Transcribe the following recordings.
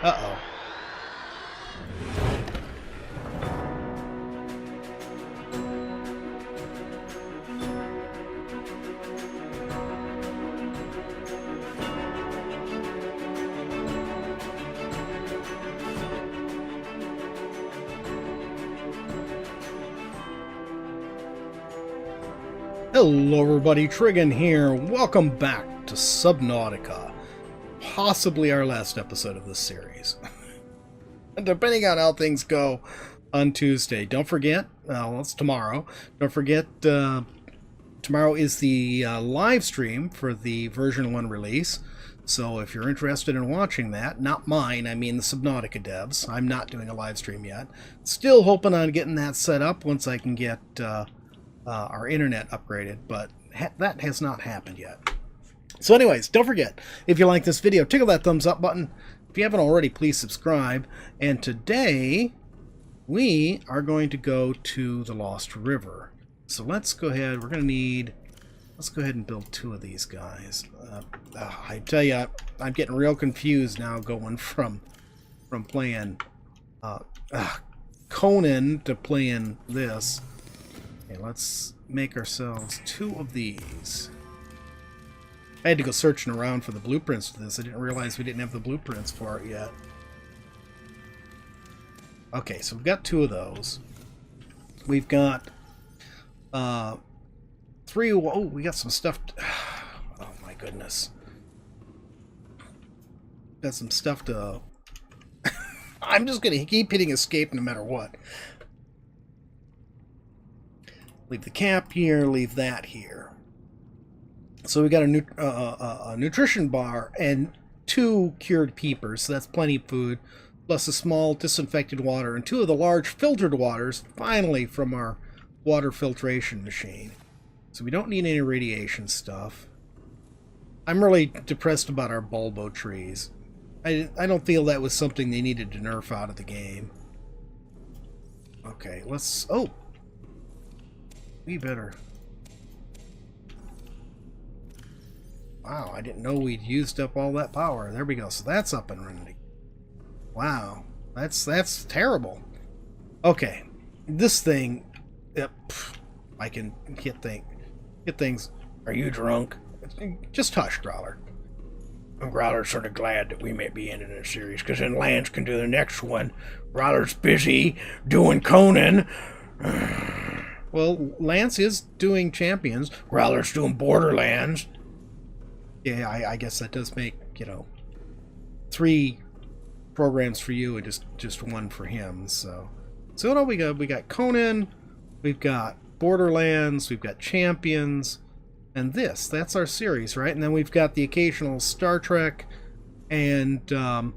Uh-oh. Hello everybody, Trigan here. Welcome back to Subnautica. Possibly our last episode of this series. Depending on how things go on Tuesday. Don't forget, well, it's tomorrow. Don't forget, tomorrow is the live stream for the version 1 release. So if you're interested in watching that, not mine, I mean the Subnautica devs. I'm not doing a live stream yet. Still hoping on getting that set up once I can get our internet upgraded, but that has not happened yet. So anyways, don't forget, if you like this video, tickle that thumbs up button. If you haven't already, please subscribe. And today, we are going to go to the Lost River. So let's go ahead, let's go ahead and build 2 of these guys. I tell you, I'm getting real confused now going from playing Conan to playing this. Okay, let's make ourselves 2 of these. I had to go searching around for the blueprints to this. I didn't realize we didn't have the blueprints for it yet. Okay, so we've got 2 of those. We've got 3. Oh, we got some stuff. Oh my goodness. Got some stuff to. I'm just gonna keep hitting escape no matter what. Leave the cap here, leave that here. So we got a nutrition bar and 2 cured peepers, so that's plenty of food, plus a small disinfected water and 2 of the large filtered waters, finally from our water filtration machine. So we don't need any radiation stuff. I'm really depressed about our bulbo trees. I don't feel that was something they needed to nerf out of the game. Okay, let's... Oh! We better... Wow, I didn't know we'd used up all that power. There we go. So that's up and running. Wow, that's terrible. Okay, this thing... Yep, I can hit things. Are you drunk? Just hush, Growler. Growler's sort of glad that we may be ending this series, because then Lance can do the next one. Growler's busy doing Conan. Well, Lance is doing Champions. Growler's doing Borderlands. Yeah, I guess that does make, 3 programs for you and just 1 for him. So what do we got? We got Conan, we've got Borderlands, we've got Champions, and that's our series, right? And then we've got the occasional Star Trek and the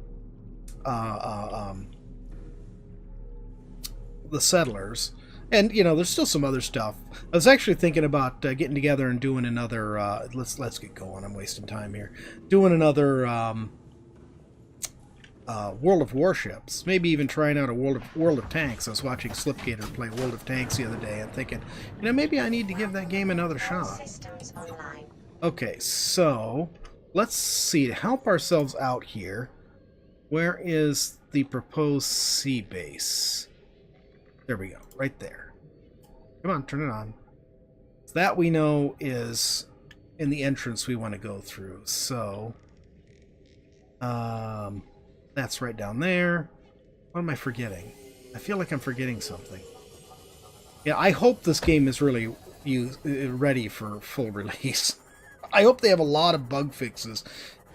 Settlers. And, there's still some other stuff. I was actually thinking about getting together and doing another... let's get going. I'm wasting time here. Doing another World of Warships. Maybe even trying out a World of Tanks. I was watching Slipgator play World of Tanks the other day and thinking, maybe I need to give that game another shot. Okay, so let's see. To help ourselves out here, where is the proposed sea base? There we go. Right there. Come on, turn it on. That we know is in the entrance we want to go through. So, that's right down there. What am I forgetting? I feel like I'm forgetting something. Yeah, I hope this game is really ready for full release. I hope they have a lot of bug fixes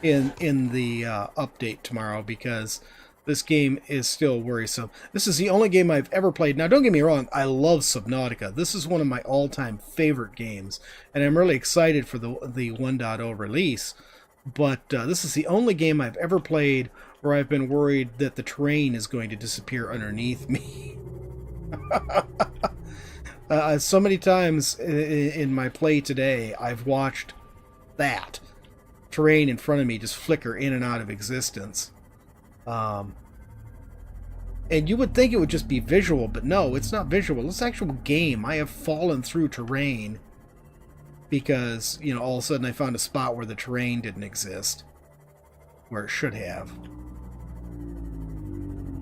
in the update tomorrow, because this game is still worrisome. This is the only game I've ever played. Now, don't get me wrong, I love Subnautica. This is one of my all-time favorite games, and I'm really excited for the 1.0 release. But this is the only game I've ever played where I've been worried that the terrain is going to disappear underneath me. So many times in my play today, I've watched that terrain in front of me just flicker in and out of existence. And you would think it would just be visual, but no, it's not visual. It's actual game. I have fallen through terrain because, all of a sudden I found a spot where the terrain didn't exist, where it should have.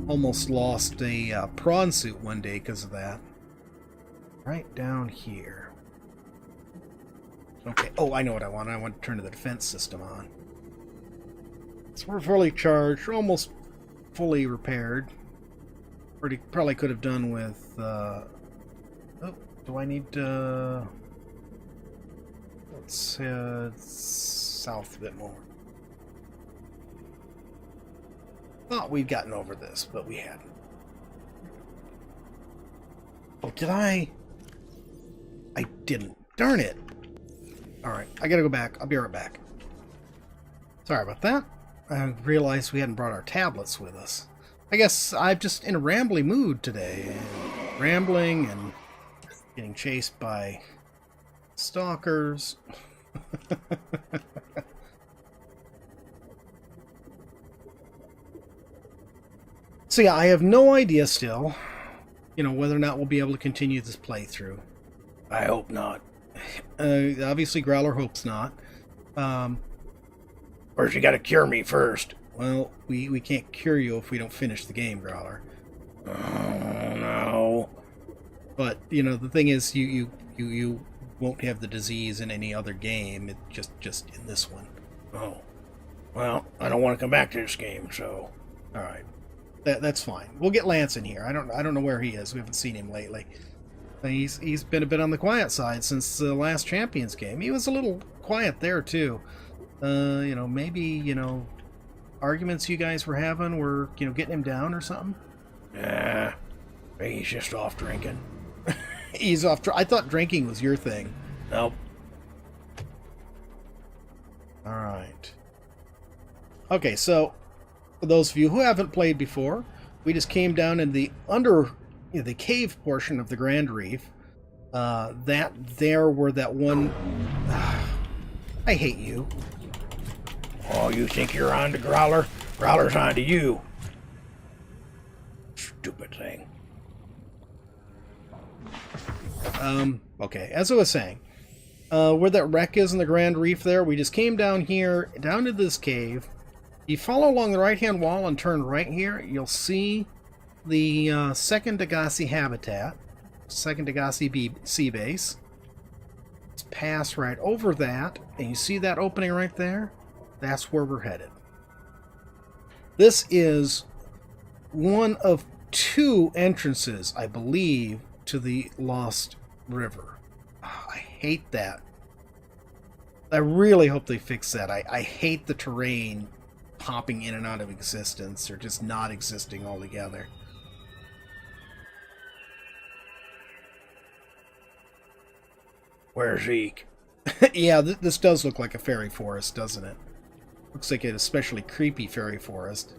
Almost lost a prawn suit one day because of that. Right down here. Okay, oh, I know what I want. I want to turn the defense system on. So we're fully charged, almost fully repaired. Probably could have done with... oh, do I need to... Let's head south a bit more. Thought we'd gotten over this, but we hadn't. Oh, did I? I didn't. Darn it. Alright, I gotta go back. I'll be right back. Sorry about that. I realized we hadn't brought our tablets with us. I guess I'm just in a rambly mood today. Rambling and getting chased by stalkers. So yeah, I have no idea still, whether or not we'll be able to continue this playthrough. I hope not. Obviously, Growler hopes not. First, you gotta cure me first. Well, we can't cure you if we don't finish the game, Growler. Oh, no. But, the thing is, you won't have the disease in any other game. It's just in this one. Oh. Well, I don't want to come back to this game, so... Alright. That's fine. We'll get Lance in here. I don't know where he is. We haven't seen him lately. He's been a bit on the quiet side since the last Champions game. He was a little quiet there too. Maybe arguments you guys were having were getting him down or something. Nah, he's just off drinking. He's off. I thought drinking was your thing. Nope. All right. Okay, so. For those of you who haven't played before, we just came down in the the cave portion of the Grand Reef. That one... I hate you. Oh, you think you're on to Growler? Growler's on to you. Stupid thing. Okay, as I was saying, where that wreck is in the Grand Reef there, we just came down here, down to this cave. You follow along the right-hand wall and turn right here, you'll see the second Degassi habitat, second Degassi sea base. Let's pass right over that, and you see that opening right there? That's where we're headed. This is one of 2 entrances, I believe, to the Lost River. Oh, I hate that. I really hope they fix that. I hate the terrain popping in and out of existence, or just not existing altogether. Where's Zeke? Yeah, this does look like a fairy forest, doesn't it? Looks like an especially creepy fairy forest.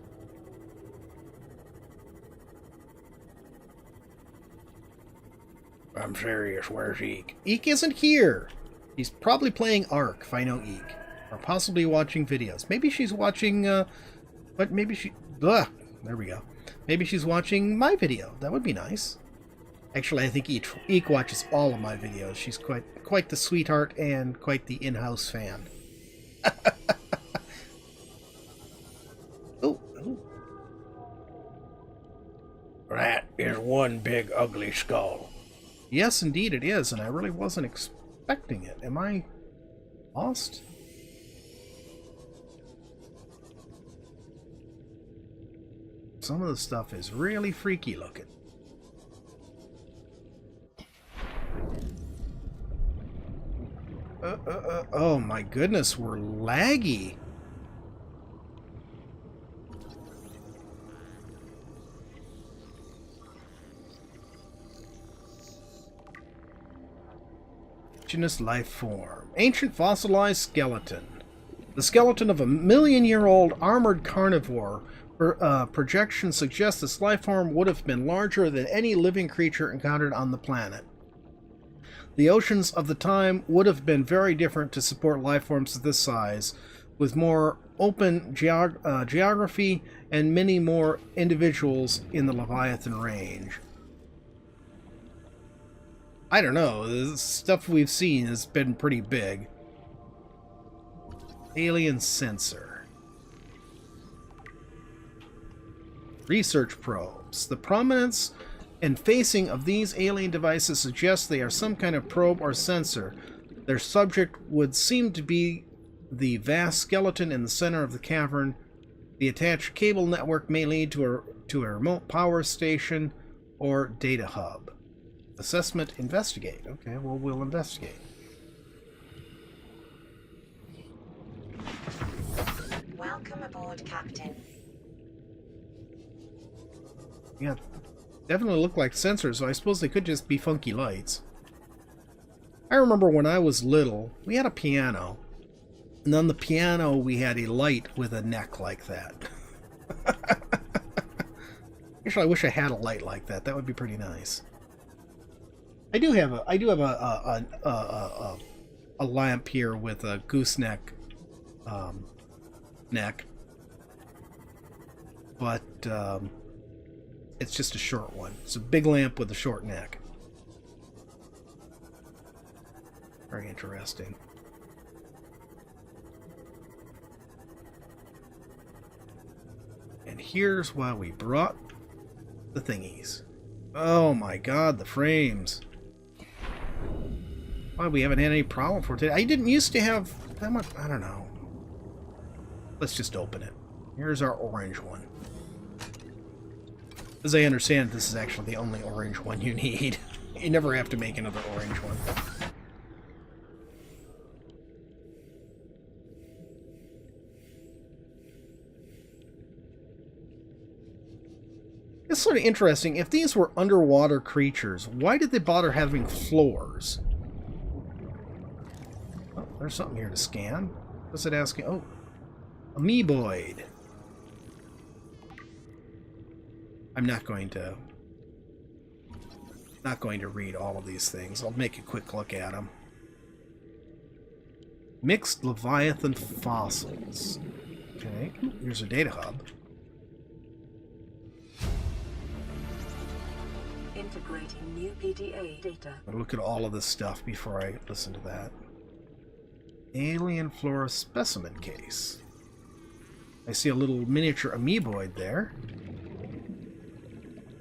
I'm serious, where's Eek? Eek isn't here! He's probably playing Ark, if I know Eek. Or possibly watching videos. Maybe she's watching, but maybe she... Ugh, there we go. Maybe she's watching my video. That would be nice. Actually, I think Eek watches all of my videos. She's quite the sweetheart and quite the in-house fan. Oh, oh. That is one big ugly skull. Yes, indeed it is, and I really wasn't expecting it. Am I lost? Some of the stuff is really freaky looking. Oh my goodness, we're laggy. Indigenous life form. Ancient fossilized skeleton. The skeleton of a million-year-old armored carnivore. Projections suggest this life form would have been larger than any living creature encountered on the planet. The oceans of the time would have been very different to support life forms of this size, with more open geography and many more individuals in the Leviathan range. I don't know, the stuff we've seen has been pretty big. Alien sensor. Research probes. The prominence and facing of these alien devices suggests they are some kind of probe or sensor. Their subject would seem to be the vast skeleton in the center of the cavern. The attached cable network may lead to a remote power station or data hub. Assessment, investigate. Okay, well, we'll investigate. Welcome aboard, Captain. Yeah, definitely look like sensors, so I suppose they could just be funky lights. I remember when I was little, we had a piano. And on the piano, we had a light with a neck like that. Actually, I wish I had a light like that. That would be pretty nice. I do have a lamp here with a gooseneck neck, but it's just a short one. It's a big lamp with a short neck. Very interesting. And here's why we brought the thingies. Oh my god, the frames. Why we haven't had any problem for today. I didn't used to have that much. I don't know. Let's just open it. Here's our orange one. As I understand, this is actually the only orange one you need. You never have to make another orange one. It's sort of interesting. If these were underwater creatures, why did they bother having floors? Oh, there's something here to scan. What's it asking? Oh, amoeboid. I'm not going to read all of these things. I'll make a quick look at them. Mixed Leviathan fossils. Okay, here's a data hub. Integrating new PDA data. I'll look at all of this stuff before I listen to that. Alien flora specimen case. I see a little miniature amoeboid there.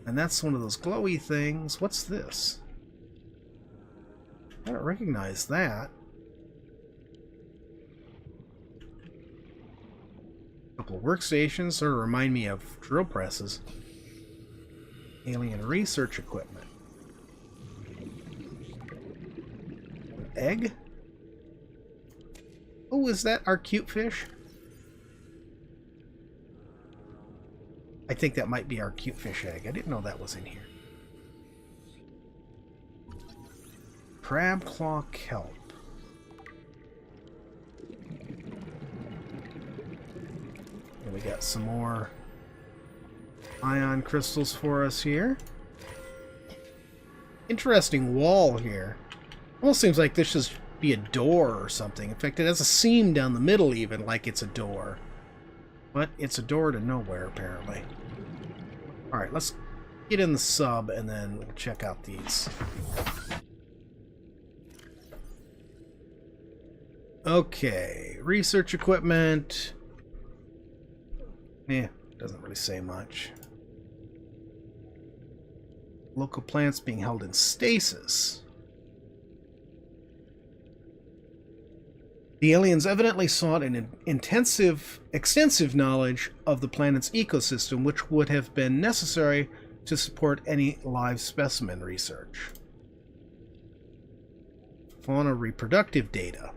And that's one of those glowy things. What's this? I don't recognize that. A couple of workstations sort of remind me of drill presses. Alien research equipment. An egg? Oh, is that our cute fish? I think that might be our cute fish egg. I didn't know that was in here. Crab claw kelp. And we got some more ion crystals for us here. Interesting wall here. Almost seems like this should be a door or something. In fact, it has a seam down the middle even, like it's a door. But it's a door to nowhere, apparently. Alright, let's get in the sub and then we'll check out these. Okay, research equipment. Doesn't really say much. Local plants being held in stasis. The aliens evidently sought an extensive knowledge of the planet's ecosystem, which would have been necessary to support any live specimen research. Fauna reproductive data.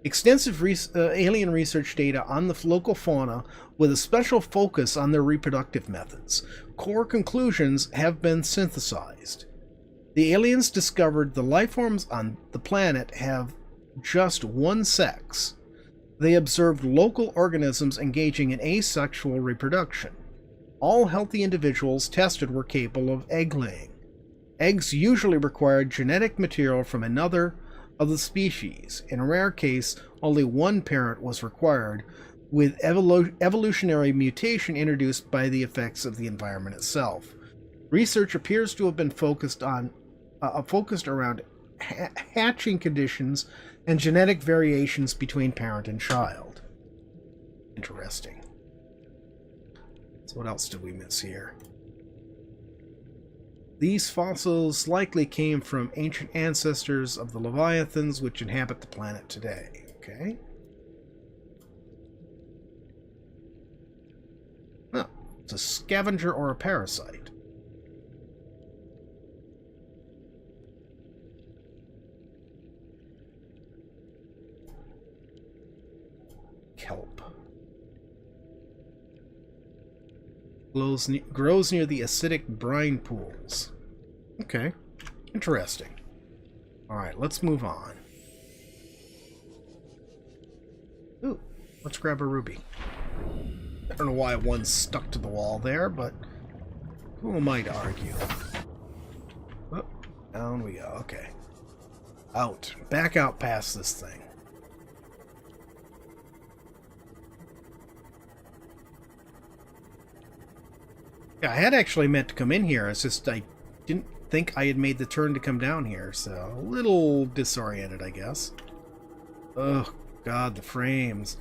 Extensive alien research data on the local fauna with a special focus on their reproductive methods. Core conclusions have been synthesized. The aliens discovered the life forms on the planet have just one sex. They observed local organisms engaging in asexual reproduction. All healthy individuals tested were capable of egg laying. Eggs usually required genetic material from another of the species. In a rare case, only one parent was required, with evolutionary mutation introduced by the effects of the environment itself. Research appears to have been focused around hatching conditions and genetic variations between parent and child. Interesting. So what else did we miss here? These fossils likely came from ancient ancestors of the Leviathans which inhabit the planet today. Okay. Oh, it's a scavenger or a parasite. Kelp. Grows near the acidic brine pools. Okay. Interesting. Alright, let's move on. Ooh, let's grab a ruby. I don't know why one stuck to the wall there, but who am I to argue? Oh, down we go. Okay. Out. Back out past this thing. Yeah, I had actually meant to come in here. It's just I didn't think I had made the turn to come down here, so a little disoriented, I guess. Oh, God, the frames.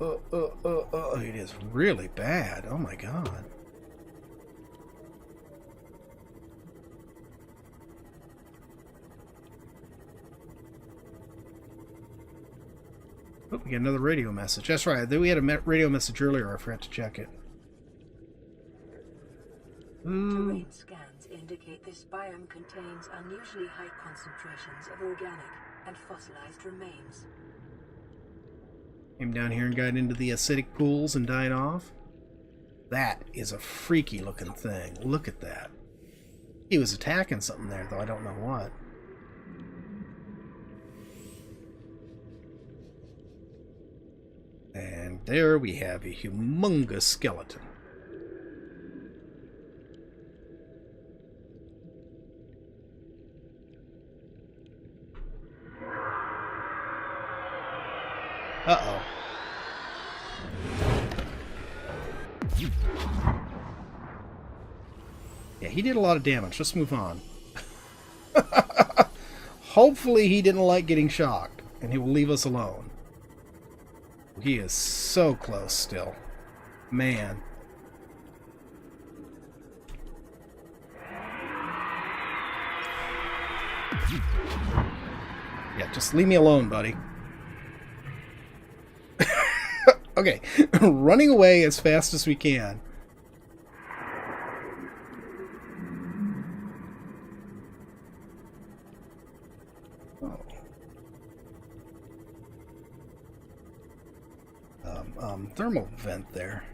It is really bad. Oh, my God. Oh, we got another radio message. That's right. We had a radio message earlier. I forgot to check it. Terrain scans indicate this biome contains unusually high concentrations of organic and fossilized remains. Came down here and got into the acidic pools and died off. That is a freaky looking thing. Look at that. He was attacking something there, though I don't know what. And there we have a humongous skeleton. Uh-oh. Yeah, he did a lot of damage. Let's move on. Hopefully he didn't like getting shocked, and he will leave us alone. He is so close still. Man. Yeah, just leave me alone, buddy. Okay, running away as fast as we can. Thermal vent there.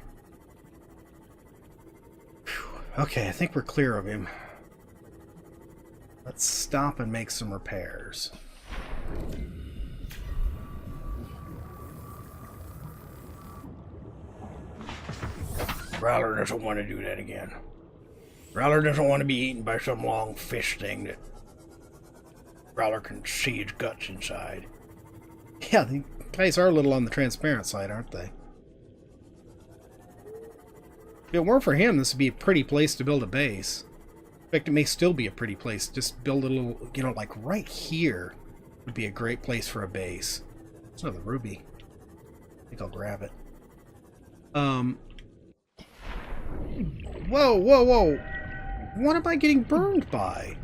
Whew. Okay, I think we're clear of him. Let's stop and make some repairs. Growler doesn't want to do that again. Growler doesn't want to be eaten by some long fish thing that Growler can see his guts inside. Yeah, the guys are a little on the transparent side, aren't they? If it weren't for him, this would be a pretty place to build a base. In fact, it may still be a pretty place. Just build a little, you know, like right here would be a great place for a base. There's another ruby. I think I'll grab it. Whoa, whoa, whoa. What am I getting burned by?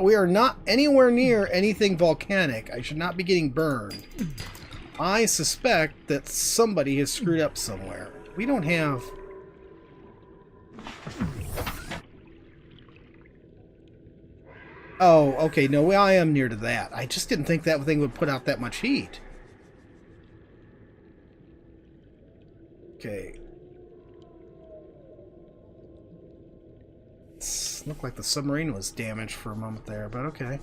We are not anywhere near anything volcanic. I should not be getting burned. I suspect that somebody has screwed up somewhere. We don't have... Oh, okay, no, I am near to that. I just didn't think that thing would put out that much heat. Okay. Looked like the submarine was damaged for a moment there, but okay.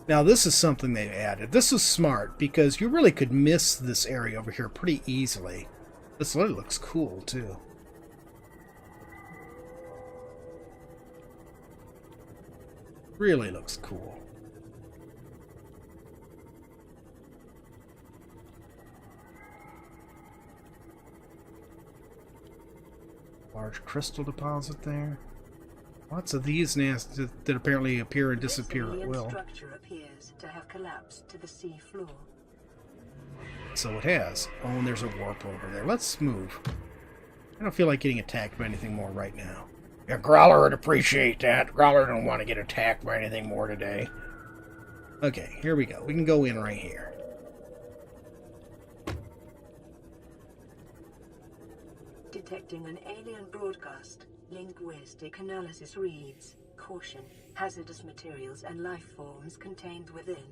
Now this is something they added. This is smart because you really could miss this area over here pretty easily. This really looks cool too. Really looks cool. Large crystal deposit there. Lots of these nests that apparently appear and disappear at will. This structure appears to have collapsed to the sea floor. So it has. Oh, and there's a warp over there. Let's move. I don't feel like getting attacked by anything more right now. Yeah, Growler would appreciate that. Growler don't want to get attacked by anything more today. Okay, here we go. We can go in right here. Detecting an alien broadcast. Linguistic analysis reads, caution, hazardous materials and life forms contained within.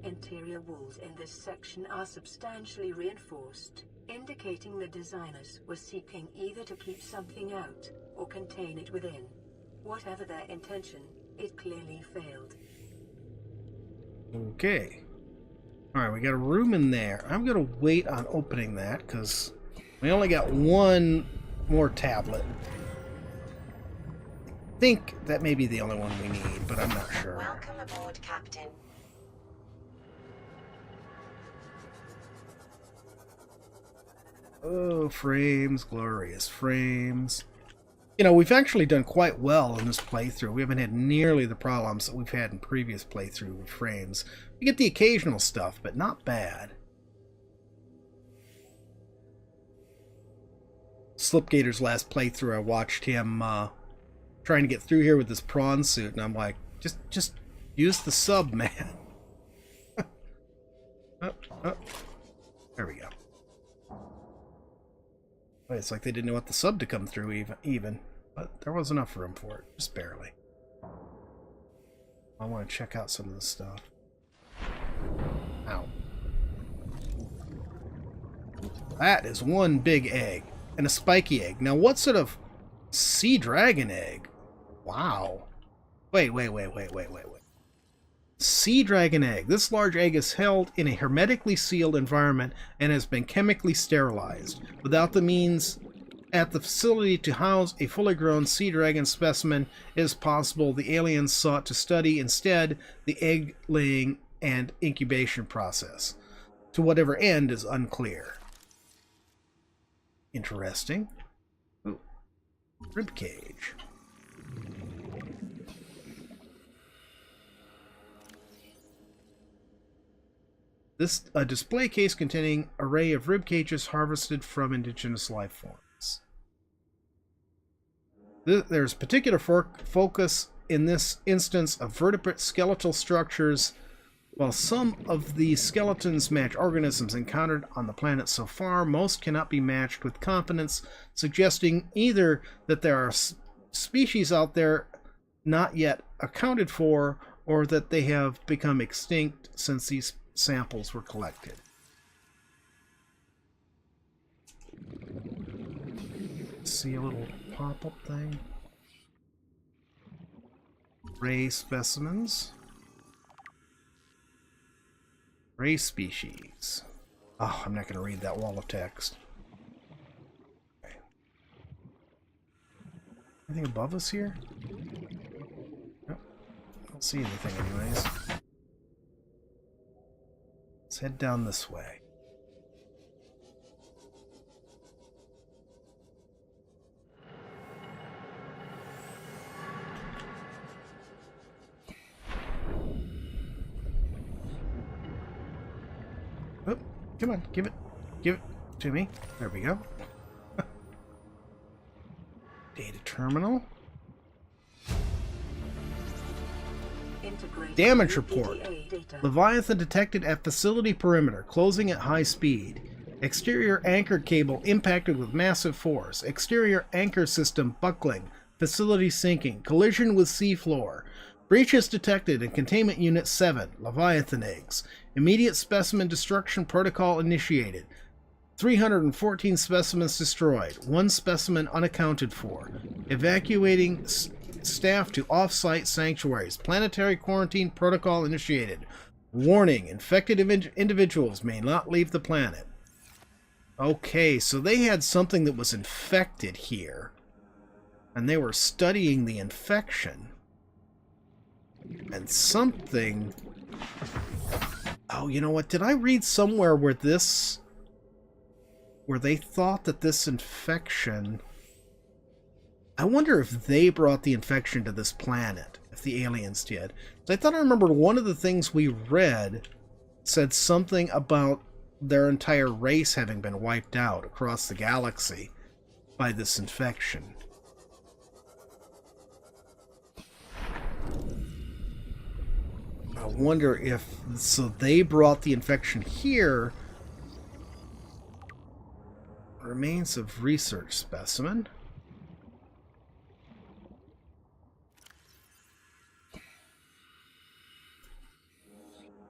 Interior walls in this section are substantially reinforced, indicating the designers were seeking either to keep something out or contain it within. Whatever their intention, it clearly failed. Okay. Alright, we got a room in there. I'm going to wait on opening that because we only got one more tablet. I think that may be the only one we need, but I'm not sure. Welcome aboard, Captain. Oh, frames, glorious frames. You know, we've actually done quite well in this playthrough. We haven't had nearly the problems that we've had in previous playthrough with frames. We get the occasional stuff, but not bad. Slipgator's last playthrough, I watched him trying to get through here with this prawn suit, and I'm like, just use the sub, man. Oh, there we go. It's like they didn't know what the sub to come through even, but there was enough room for it, just barely. I want to check out some of this stuff. Ow. That is one big egg, and a spiky egg. Now what sort of sea dragon egg? Wow. Wait. Sea dragon egg. This large egg is held in a hermetically sealed environment and has been chemically sterilized. Without the means at the facility to house a fully grown sea dragon specimen, it is possible the aliens sought to study instead the egg laying and incubation process. To whatever end is unclear. Interesting. Ooh. Ribcage. This a display case containing array of rib cages harvested from indigenous life forms. There's particular focus in this instance of vertebrate skeletal structures. While some of these skeletons match organisms encountered on the planet so far, most cannot be matched with confidence, suggesting either that there are species out there not yet accounted for, or that they have become extinct since these samples were collected. See a little pop-up thing? Ray specimens. Ray species. Oh, I'm not going to read that wall of text. Okay. Anything above us here? Nope. Don't see anything anyways. Let's head down this way. Oh, come on, give it to me. There we go. Data terminal. Damage report. Leviathan detected at facility perimeter, closing at high speed. Exterior anchor cable impacted with massive force. Exterior anchor system buckling. Facility sinking. Collision with seafloor. Breaches detected in Containment Unit 7. Leviathan eggs. Immediate specimen destruction protocol initiated. 314 specimens destroyed. 1 specimen unaccounted for. Evacuating staff to off-site sanctuaries. Planetary quarantine protocol initiated. Warning, infected individuals may not leave the planet. Okay, so they had something that was infected here. And they were studying the infection. And something... Oh, you know what? Did I read somewhere where this... where they thought that this infection I wonder if they brought the infection to this planet, if the aliens did. I thought I remembered one of the things we read said something about their entire race having been wiped out across the galaxy by this infection. I wonder if... So they brought the infection here. Remains of research specimen.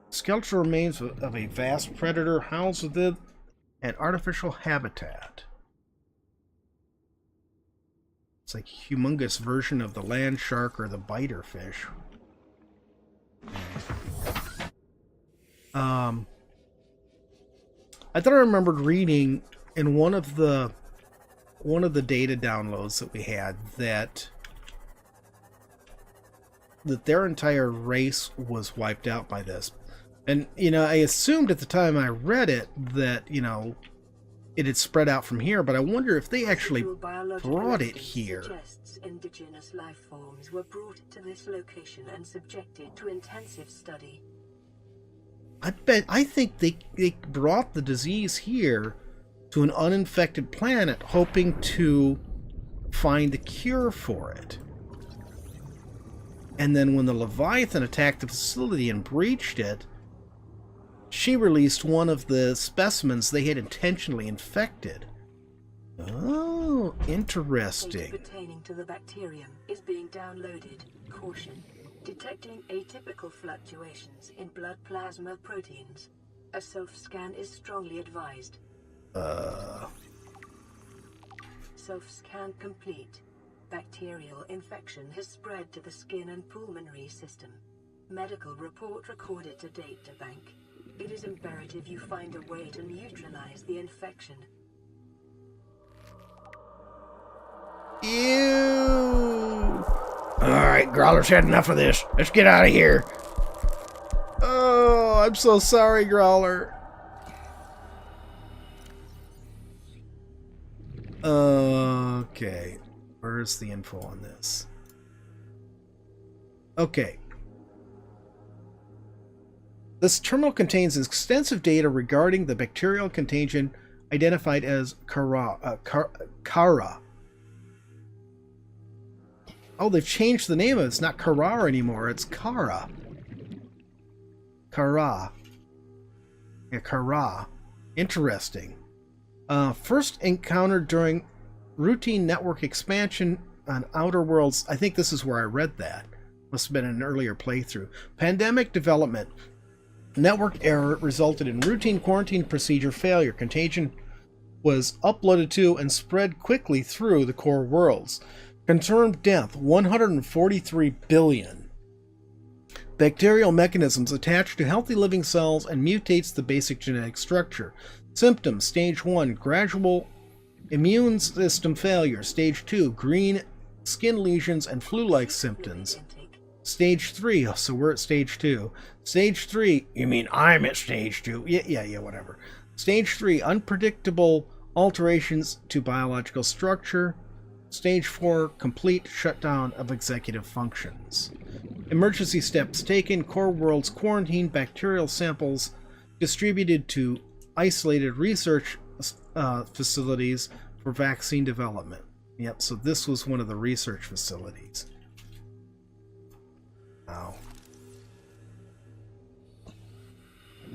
Skeletal remains of a vast predator housed within an artificial habitat. It's like a humongous version of the land shark or the biter fish. I thought I remembered reading in one of the data downloads that we had that their entire race was wiped out by this. And, you know, I assumed at the time I read it that, you know, it had spread out from here, but I wonder if they actually brought it here. Suggests indigenous life forms were brought to this location and subjected to intensive study. I think they brought the disease here to an uninfected planet, hoping to find a cure for it. And then when the Leviathan attacked the facility and breached it, she released one of the specimens they had intentionally infected. Oh, interesting. Data pertaining to the bacterium is being downloaded. Caution. Detecting atypical fluctuations in blood plasma proteins. A self-scan is strongly advised. Self-scan complete. Bacterial infection has spread to the skin and pulmonary system. Medical report recorded to data bank. It is imperative you find a way to neutralize the infection. Ew! Alright, Growler's had enough of this. Let's get out of here. Oh, I'm so sorry, Growler. Okay. Where's the info on this? Okay. This terminal contains extensive data regarding the bacterial contagion identified as Kara. Oh, they've changed the name of it. It's not Kara anymore. It's Kara. Kara. Yeah, Kara. Interesting. First encountered during routine network expansion on Outer Worlds. I think this is where I read that. Must have been an earlier playthrough. Pandemic development. Network error resulted in routine quarantine procedure failure. Contagion was uploaded to and spread quickly through the core worlds. Confirmed death, 143 billion. Bacterial mechanisms attach to healthy living cells and mutates the basic genetic structure. Symptoms, Stage 1, gradual immune system failure. Stage 2, green skin lesions and flu-like symptoms. Stage 3, so we're at Stage 2. Stage 3, you mean I'm at Stage 2? Yeah, whatever. Stage 3, unpredictable alterations to biological structure. Stage 4, complete shutdown of executive functions. Emergency steps taken, core worlds quarantine, bacterial samples distributed to isolated research facilities for vaccine development. Yep, so this was one of the research facilities. Wow.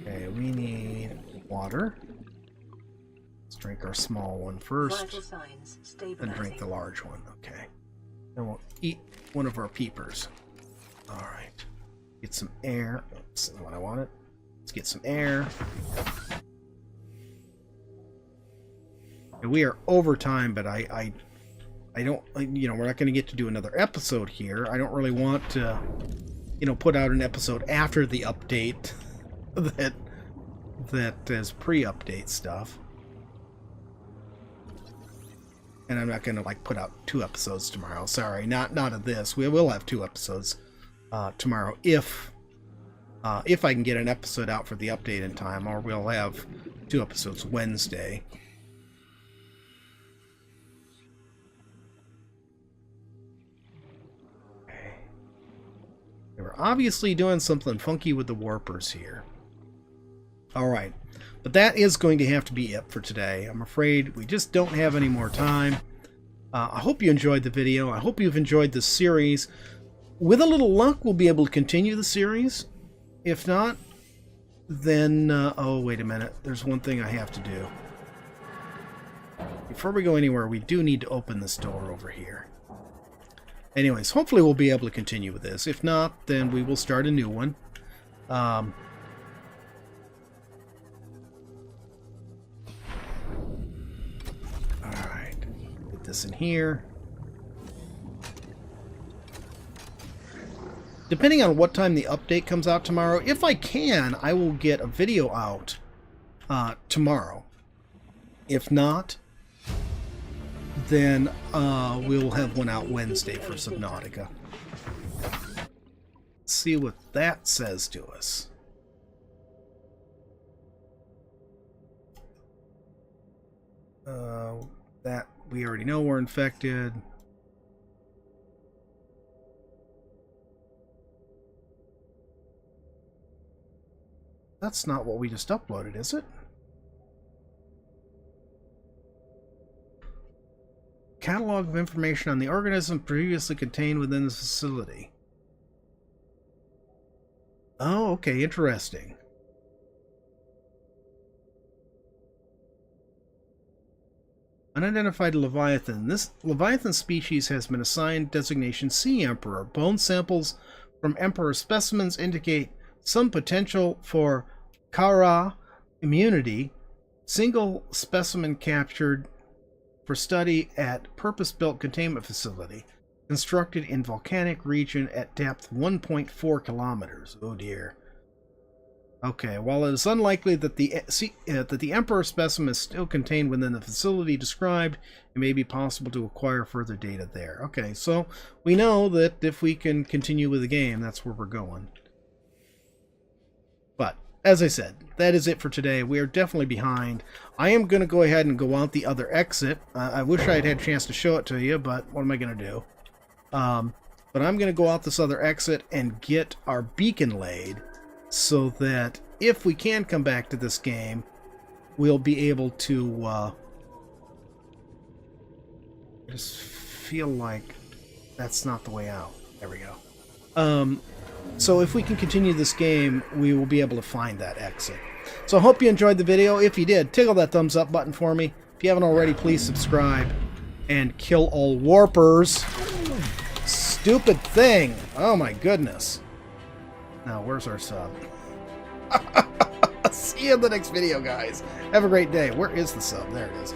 Okay, we need water. Let's drink our small one first, then drink the large one. Okay. Then we'll eat one of our peepers. Alright. Get some air. That's not what I wanted. Let's get some air. And we are over time, but I don't, you know, we're not going to get to do another episode here. I don't really want to, you know, put out an episode after the update that is pre-update stuff. And I'm not going to, like, put out 2 episodes tomorrow. Sorry, not of this. We will have 2 episodes tomorrow if I can get an episode out for the update in time, or we'll have 2 episodes Wednesday. obviously doing something funky with the warpers here. Alright, but that is going to have to be it for today. I'm afraid we just don't have any more time. I hope you enjoyed the video. I hope you've enjoyed this series. With a little luck, we'll be able to continue the series. If not, then... oh, wait a minute. There's one thing I have to do. Before we go anywhere, we do need to open this door over here. Anyways, hopefully we'll be able to continue with this. If not, then we will start a new one. Alright. Put this in here. Depending on what time the update comes out tomorrow, if I can, I will get a video out tomorrow. If not, then we'll have one out Wednesday for Subnautica. Let's see what that says to us. That we already know we're infected. That's not what we just uploaded, is it? Catalog of information on the organism previously contained within this facility. Oh, okay, interesting. Unidentified Leviathan. This Leviathan species has been assigned designation Sea Emperor. Bone samples from Emperor specimens indicate some potential for Kara immunity. Single specimen captured for study at purpose-built containment facility constructed in volcanic region at depth 1.4 kilometers. Oh dear. Okay, while it is unlikely that the Emperor specimen is still contained within the facility described, it may be possible to acquire further data there. Okay, so we know that if we can continue with the game, that's where we're going. But, as I said, that is it for today. We are definitely behind. I am going to go ahead and go out the other exit. I wish I had had a chance to show it to you, but what am I going to do? But I'm going to go out this other exit and get our beacon laid, so that if we can come back to this game, we'll be able to, I just feel like that's not the way out. There we go. So if we can continue this game, we will be able to find that exit. So I hope you enjoyed the video. If you did, tickle that thumbs up button for me. If you haven't already, please subscribe and kill all warpers. Stupid thing. Oh my goodness. Now, where's our sub? See you in the next video, guys. Have a great day. Where is the sub? There it is.